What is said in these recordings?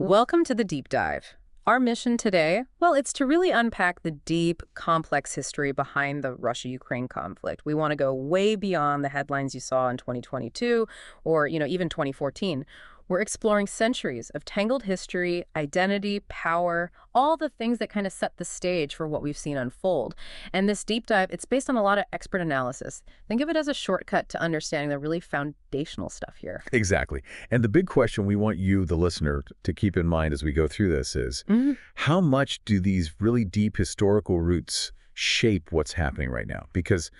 Welcome to the deep dive. Our mission today, well, it's to really unpack the deep, complex history behind the Russia-Ukraine conflict. We want to go way beyond the headlines you saw in 2022 or, even 2014. We're exploring centuries of tangled history, identity, power, all the things that kind of set the stage for what we've seen unfold. And this deep dive, it's based on a lot of expert analysis. Think of it as a shortcut to understanding the really foundational stuff here. Exactly. And the big question we want you, the listener, to keep in mind as we go through this is, how much do these really deep historical roots shape what's happening right now? Because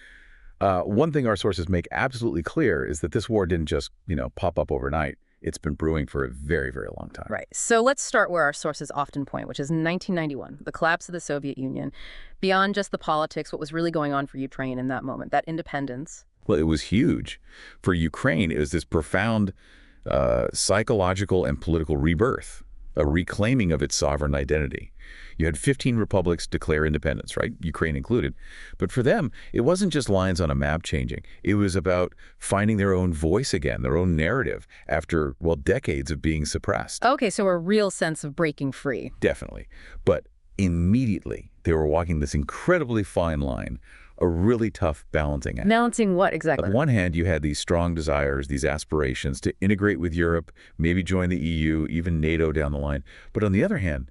one thing our sources make absolutely clear is that this war didn't just, pop up overnight. It's been brewing for a very, very long time. Right. So let's start where our sources often point, which is 1991, the collapse of the Soviet Union. Beyond just the politics, what was really going on for Ukraine in that moment, that independence? Well, it was huge. For Ukraine, it was this profound psychological and political rebirth, a reclaiming of its sovereign identity. You had 15 republics declare independence, right? Ukraine included. But for them, it wasn't just lines on a map changing. It was about finding their own voice again, their own narrative after, well, decades of being suppressed. Okay, so a real sense of breaking free. Definitely. But immediately, they were walking this incredibly fine line, a really tough balancing act. Balancing what exactly? On one hand, you had these strong desires, these aspirations to integrate with Europe, maybe join the EU, even NATO down the line. But on the other hand,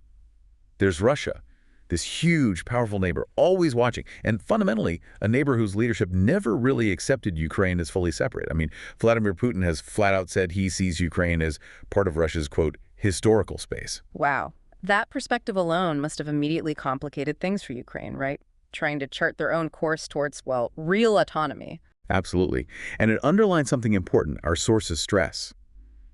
there's Russia, this huge, powerful neighbor, always watching, and fundamentally a neighbor whose leadership never really accepted Ukraine as fully separate. I mean, Vladimir Putin has flat out said he sees Ukraine as part of Russia's, quote, historical space. Wow. That perspective alone must have immediately complicated things for Ukraine, right? Trying to chart their own course towards, well, real autonomy. Absolutely. And it underlines something important our sources stress.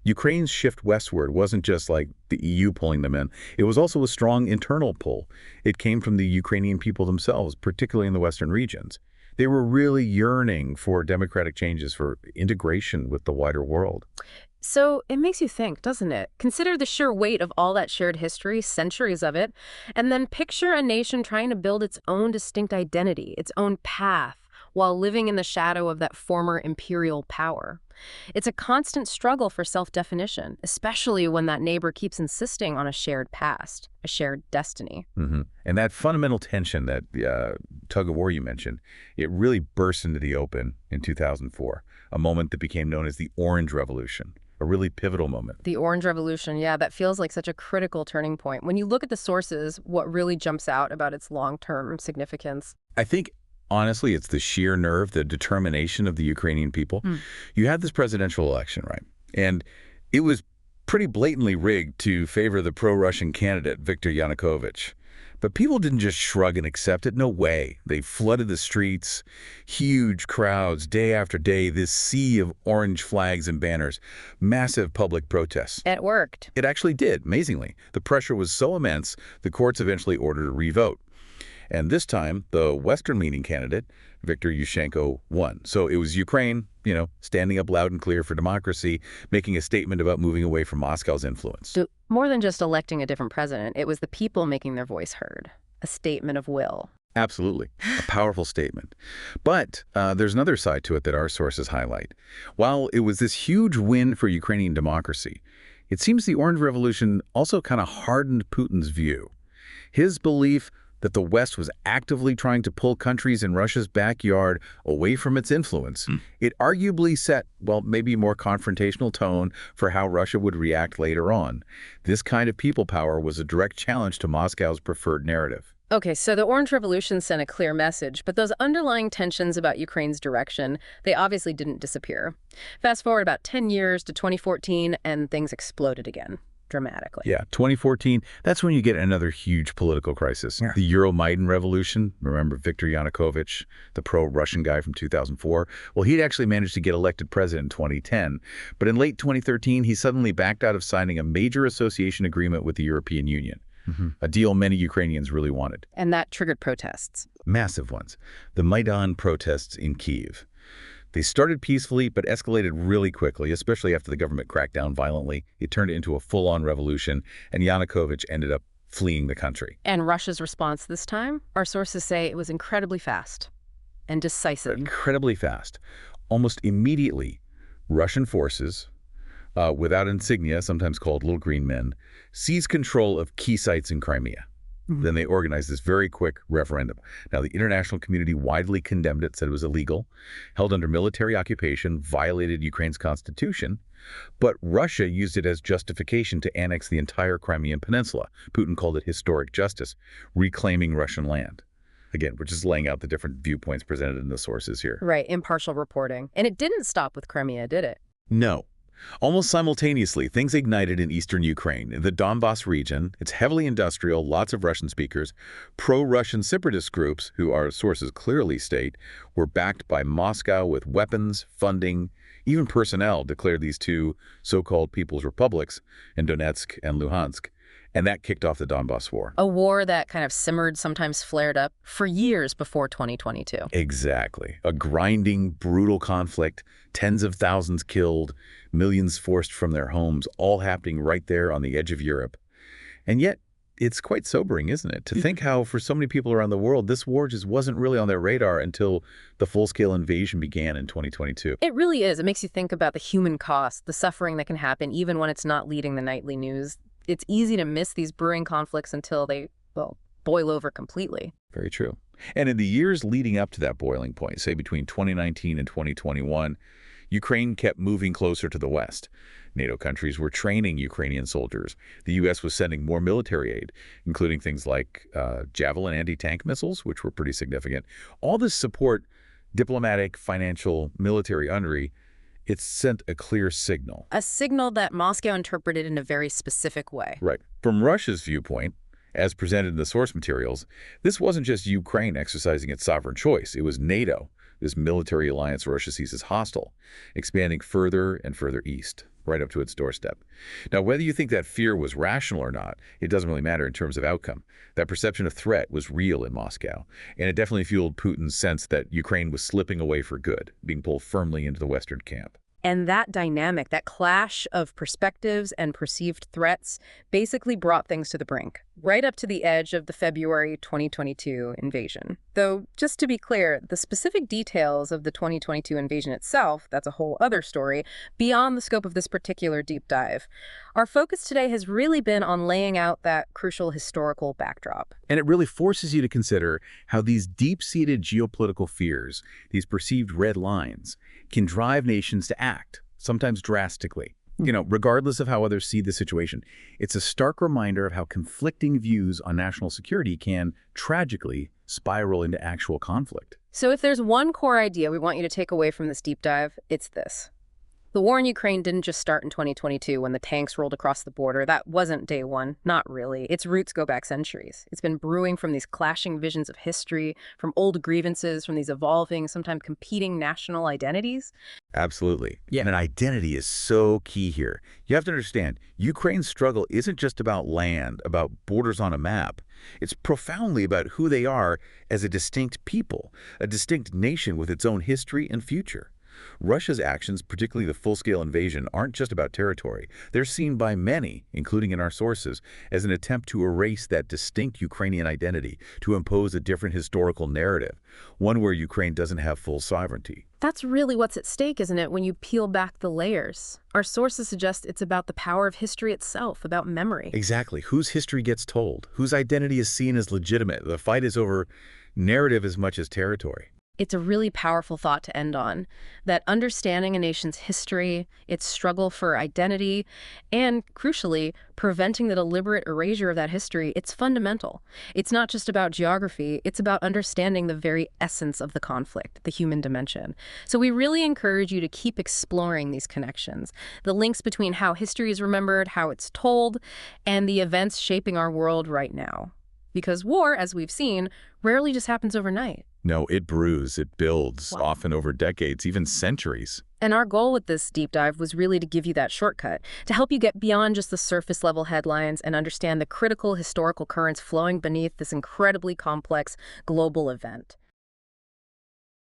Ukraine's shift westward wasn't just like the EU pulling them in. It was also a strong internal pull. It came from the Ukrainian people themselves, particularly in the western regions. They were really yearning for democratic changes, for integration with the wider world. So it makes you think, doesn't it? Consider the sheer weight of all that shared history, centuries of it, and then picture a nation trying to build its own distinct identity, its own path, while living in the shadow of that former imperial power. It's a constant struggle for self-definition, especially when that neighbor keeps insisting on a shared past, a shared destiny. And that fundamental tension, that tug of war you mentioned, it really burst into the open in 2004, a moment that became known as the Orange Revolution, a really pivotal moment. The Orange Revolution, yeah, that feels like such a critical turning point. When you look at the sources, what really jumps out about its long-term significance? I think honestly, it's the sheer nerve, the determination of the Ukrainian people. You had this presidential election, right? And it was pretty blatantly rigged to favor the pro-Russian candidate, Viktor Yanukovych. But people didn't just shrug and accept it. No way. They flooded the streets, huge crowds, day after day, this sea of orange flags and banners, massive public protests. It worked. It actually did, amazingly. The pressure was so immense, the courts eventually ordered a revote. And this time, the Western-leaning candidate, Viktor Yushchenko, won. So it was Ukraine, standing up loud and clear for democracy, making a statement about moving away from Moscow's influence. So more than just electing a different president, it was the people making their voice heard, a statement of will. Absolutely. A powerful statement. But there's another side to it that our sources highlight. While it was this huge win for Ukrainian democracy, it seems the Orange Revolution also kind of hardened Putin's view. His belief that the West was actively trying to pull countries in Russia's backyard away from its influence, it arguably set, well, maybe a more confrontational tone for how Russia would react later on. This kind of people power was a direct challenge to Moscow's preferred narrative. Okay, so the Orange Revolution sent a clear message, but those underlying tensions about Ukraine's direction, they obviously didn't disappear. Fast forward about 10 years to 2014, and things exploded again. Dramatically. Yeah, 2014, that's when you get another huge political crisis. Yeah. The Euromaidan Revolution, remember Viktor Yanukovych, the pro-Russian guy from 2004? Well, he'd actually managed to get elected president in 2010. But in late 2013, he suddenly backed out of signing a major association agreement with the European Union, a deal many Ukrainians really wanted. And that triggered protests. Massive ones. The Maidan protests in Kyiv. They started peacefully, but escalated really quickly, especially after the government cracked down violently. It turned into a full-on revolution, and Yanukovych ended up fleeing the country. And Russia's response this time? Our sources say it was incredibly fast and decisive. Incredibly fast. Almost immediately, Russian forces without insignia, sometimes called little green men, seized control of key sites in Crimea. Then they organized this very quick referendum. Now, the international community widely condemned it, said it was illegal, held under military occupation, violated Ukraine's constitution, but Russia used it as justification to annex the entire Crimean Peninsula. Putin called it historic justice, reclaiming Russian land. Again, we're just laying out the different viewpoints presented in the sources here. Right, impartial reporting. And it didn't stop with Crimea, did it? No. Almost simultaneously, things ignited in eastern Ukraine. In the Donbas region, it's heavily industrial, lots of Russian speakers. Pro-Russian separatist groups, who our sources clearly state, were backed by Moscow with weapons, funding, even personnel, declared these two so-called People's Republics in Donetsk and Luhansk. And that kicked off the Donbas War. A war that kind of simmered, sometimes flared up, for years before 2022. Exactly. A grinding, brutal conflict, tens of thousands killed, millions forced from their homes, all happening right there on the edge of Europe. And yet, it's quite sobering, isn't it? To think how, for so many people around the world, this war just wasn't really on their radar until the full-scale invasion began in 2022. It really is. It makes you think about the human cost, the suffering that can happen even when it's not leading the nightly news. It's easy to miss these brewing conflicts until they, well, boil over completely. Very true. And in the years leading up to that boiling point, say between 2019 and 2021, Ukraine kept moving closer to the West. NATO countries were training Ukrainian soldiers. The U.S. was sending more military aid, including things like Javelin anti-tank missiles, which were pretty significant. All this support, diplomatic, financial, military undery, it sent a clear signal. A signal that Moscow interpreted in a very specific way. Right. From Russia's viewpoint, as presented in the source materials, this wasn't just Ukraine exercising its sovereign choice. It was NATO, this military alliance Russia sees as hostile, expanding further and further east, right up to its doorstep. Now, whether you think that fear was rational or not, it doesn't really matter in terms of outcome. That perception of threat was real in Moscow, and it definitely fueled Putin's sense that Ukraine was slipping away for good, being pulled firmly into the Western camp. And that dynamic, that clash of perspectives and perceived threats, basically brought things to the brink, right up to the edge of the February 2022 invasion. Though, just to be clear, the specific details of the 2022 invasion itself, that's a whole other story, beyond the scope of this particular deep dive. Our focus today has really been on laying out that crucial historical backdrop. And it really forces you to consider how these deep-seated geopolitical fears, these perceived red lines, can drive nations to act, sometimes drastically. You know, regardless of how others see the situation, it's a stark reminder of how conflicting views on national security can, tragically, spiral into actual conflict. So if there's one core idea we want you to take away from this deep dive, it's this. The war in Ukraine didn't just start in 2022 when the tanks rolled across the border. That wasn't day one. Not really. Its roots go back centuries. It's been brewing from these clashing visions of history, from old grievances, from these evolving, sometimes competing national identities. Absolutely. Yeah. And an identity is so key here. You have to understand, Ukraine's struggle isn't just about land, about borders on a map. It's profoundly about who they are as a distinct people, a distinct nation with its own history and future. Russia's actions, particularly the full-scale invasion, aren't just about territory. They're seen by many, including in our sources, as an attempt to erase that distinct Ukrainian identity, to impose a different historical narrative, one where Ukraine doesn't have full sovereignty. That's really what's at stake, isn't it, when you peel back the layers? Our sources suggest it's about the power of history itself, about memory. Exactly. Whose history gets told? Whose identity is seen as legitimate? The fight is over narrative as much as territory. It's a really powerful thought to end on, that understanding a nation's history, its struggle for identity, and, crucially, preventing the deliberate erasure of that history, it's fundamental. It's not just about geography, it's about understanding the very essence of the conflict, the human dimension. So we really encourage you to keep exploring these connections, the links between how history is remembered, how it's told, and the events shaping our world right now. Because war, as we've seen, rarely just happens overnight. No, it brews, it builds, often over decades, even centuries. And our goal with this deep dive was really to give you that shortcut, to help you get beyond just the surface-level headlines and understand the critical historical currents flowing beneath this incredibly complex global event.